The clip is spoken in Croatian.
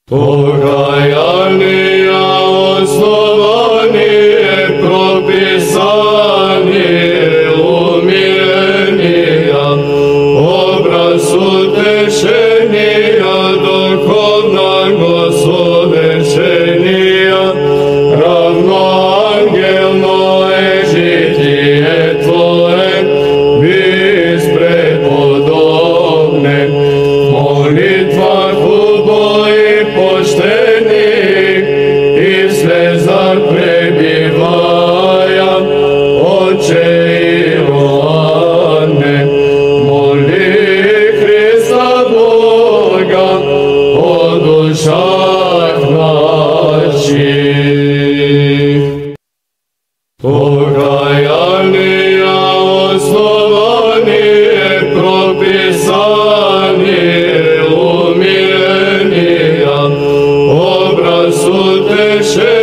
Pokajanija osnovanije, propisanije, umiljenija, obraz utešenija, duhovna gosovečenija, ravno angelno je žitije Tvoje, bis prepodobne, molitva kuboji poštenih i slezak prebivaja, Oče Ioanne, moli Hrista Boga o dušah naših. Pokajanija osnovanije, propisanije, umiljenija, obraz utešenija,